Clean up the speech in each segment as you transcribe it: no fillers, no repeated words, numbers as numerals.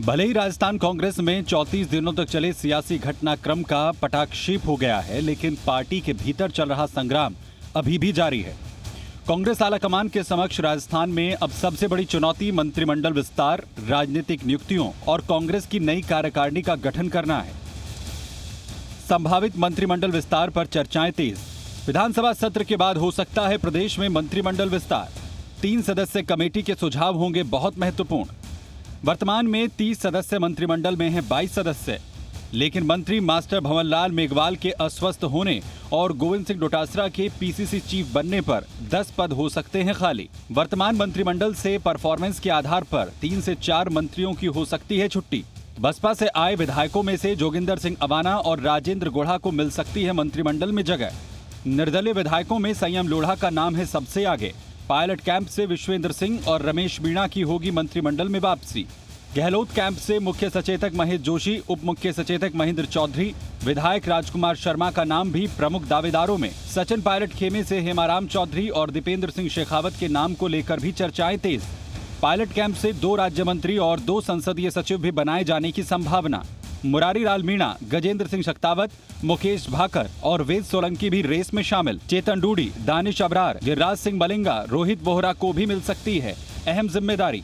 भले ही राजस्थान कांग्रेस में 34 दिनों तक चले सियासी घटनाक्रम का पटाक्षेप हो गया है, लेकिन पार्टी के भीतर चल रहा संग्राम अभी भी जारी है। कांग्रेस आलाकमान के समक्ष राजस्थान में अब सबसे बड़ी चुनौती मंत्रिमंडल विस्तार, राजनीतिक नियुक्तियों और कांग्रेस की नई कार्यकारिणी का गठन करना है। संभावित मंत्रिमंडल विस्तार पर चर्चाएं तेज। विधानसभा सत्र के बाद हो सकता है प्रदेश में मंत्रिमंडल विस्तार। 3 सदस्य कमेटी के सुझाव होंगे बहुत महत्वपूर्ण। वर्तमान में 30 सदस्य मंत्रिमंडल में हैं 22 सदस्य, लेकिन मंत्री मास्टर भंवरलाल मेघवाल के अस्वस्थ होने और गोविंद सिंह डोटासरा के पीसीसी चीफ बनने पर 10 पद हो सकते हैं खाली। वर्तमान मंत्रिमंडल से परफॉर्मेंस के आधार पर 3 से 4 मंत्रियों की हो सकती है छुट्टी। बसपा से आए विधायकों में से जोगिंदर सिंह अवाना और राजेंद्र गुढ़ा को मिल सकती है मंत्रिमंडल में जगह। निर्दलीय विधायकों में संयम लोढ़ा का नाम है सबसे आगे। पायलट कैंप से विश्वेंद्र सिंह और रमेश मीणा की होगी मंत्रिमंडल में वापसी। गहलोत कैंप से मुख्य सचेतक महेश जोशी, उप मुख्य सचेतक महेंद्र चौधरी, विधायक राजकुमार शर्मा का नाम भी प्रमुख दावेदारों में। सचिन पायलट खेमे से हेमाराम चौधरी और दीपेंद्र सिंह शेखावत के नाम को लेकर भी चर्चाएं तेज। पायलट कैंप से 2 राज्य मंत्री और 2 संसदीय सचिव भी बनाए जाने की संभावना। मुरारी लाल मीणा, गजेंद्र सिंह शक्तावत, मुकेश भाकर और वेद सोलंकी भी रेस में शामिल। चेतन डूडी, दानिश अबरार, गिरिराज सिंह मलिंगा, रोहित बोहरा को भी मिल सकती है अहम जिम्मेदारी।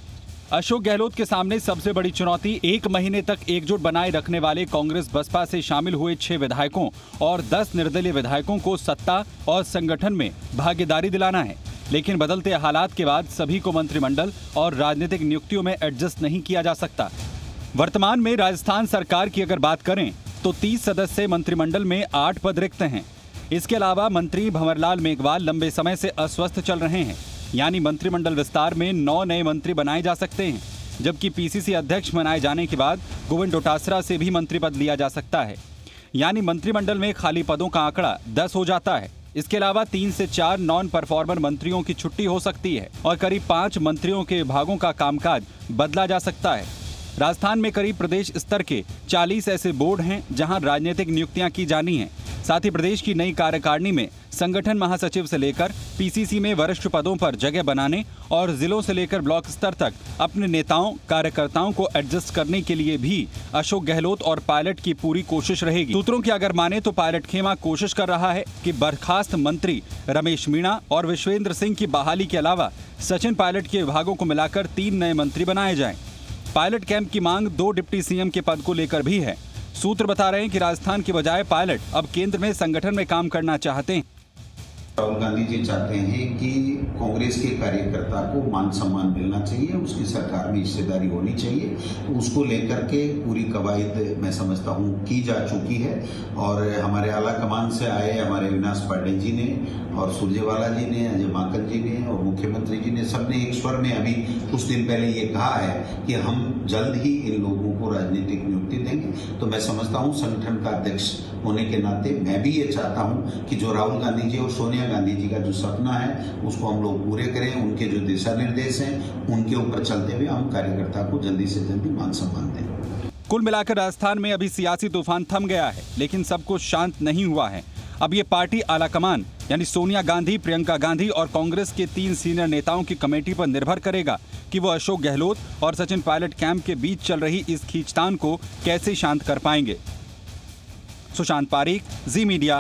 अशोक गहलोत के सामने सबसे बड़ी चुनौती 1 महीने तक एकजुट बनाए रखने वाले कांग्रेस बसपा से शामिल हुए 6 विधायकों और 10 निर्दलीय विधायकों को सत्ता और संगठन में भागीदारी दिलाना है। लेकिन बदलते हालात के बाद सभी को मंत्रिमंडल और राजनीतिक नियुक्तियों में एडजस्ट नहीं किया जा सकता। वर्तमान में राजस्थान सरकार की अगर बात करें तो 30 सदस्य मंत्रिमंडल में 8 पद रिक्त हैं। इसके अलावा मंत्री भंवरलाल मेघवाल लंबे समय से अस्वस्थ चल रहे हैं, यानी मंत्रिमंडल विस्तार में 9 नए मंत्री बनाए जा सकते हैं, जबकि पीसीसी अध्यक्ष बनाए जाने के बाद गोविंद डोटासरा से भी मंत्री पद लिया जा सकता है, यानी मंत्रिमंडल में खाली पदों का आंकड़ा 10 हो जाता है। इसके अलावा 3 से 4 नॉन परफॉर्मर मंत्रियों की छुट्टी हो सकती है और करीब 5 मंत्रियों के विभागों का कामकाज बदला जा सकता है। राजस्थान में करीब प्रदेश स्तर के 40 ऐसे बोर्ड हैं जहां राजनीतिक नियुक्तियां की जानी हैं। साथ ही प्रदेश की नई कार्यकारिणी में संगठन महासचिव से लेकर पीसीसी में वरिष्ठ पदों पर जगह बनाने और जिलों से लेकर ब्लॉक स्तर तक अपने नेताओं कार्यकर्ताओं को एडजस्ट करने के लिए भी अशोक गहलोत और पायलट की पूरी कोशिश रहेगी। सूत्रों की अगर माने तो पायलट खेमा कोशिश कर रहा है कि बर्खास्त मंत्री रमेश मीणा और विश्वेंद्र सिंह की बहाली के अलावा सचिन पायलट के विभागों को मिलाकर 3 नए मंत्री बनाए जाएं। पायलट कैंप की मांग 2 डिप्टी सीएम के पद को लेकर भी है। सूत्र बता रहे हैं कि राजस्थान के बजाय पायलट अब केंद्र में संगठन में काम करना चाहते हैं। राहुल गांधी जी चाहते हैं कि कांग्रेस के कार्यकर्ता को मान सम्मान मिलना चाहिए, उसकी सरकार में हिस्सेदारी होनी चाहिए। उसको लेकर के पूरी कवायद मैं समझता हूं की जा चुकी है और हमारे आला कमान से आए हमारे अविनाश पांडे जी ने और सुरजेवाला जी ने, अजय माकन जी ने और मुख्यमंत्री जी ने सबने एक स्वर में अभी कुछ दिन पहले ये कहा है कि हम जल्द ही इन लोगों को राजनीतिक नियुक्ति देंगे। तो मैं समझता हूं संगठन का अध्यक्ष होने के नाते मैं भी ये चाहता हूं कि जो राहुल गांधी जी और सोनिया गांधी जी का जो सपना है उसको हम लोग पूरे करें। उनके जो दिशा निर्देश हैं उनके ऊपर चलते हुए हम कार्यकर्ता को जल्दी से जल्दी मान सम्मान दें। कुल मिलाकर राजस्थान में अभी सियासी तूफान थम गया है, लेकिन सब कुछ शांत नहीं हुआ है। अब ये पार्टी आलाकमान यानी सोनिया गांधी, प्रियंका गांधी और कांग्रेस के 3 सीनियर नेताओं की कमेटी पर निर्भर करेगा कि वो अशोक गहलोत और सचिन पायलट कैंप के बीच चल रही इस खींचतान को कैसे शांत कर पाएंगे। सुशांत पारीक, जी मीडिया।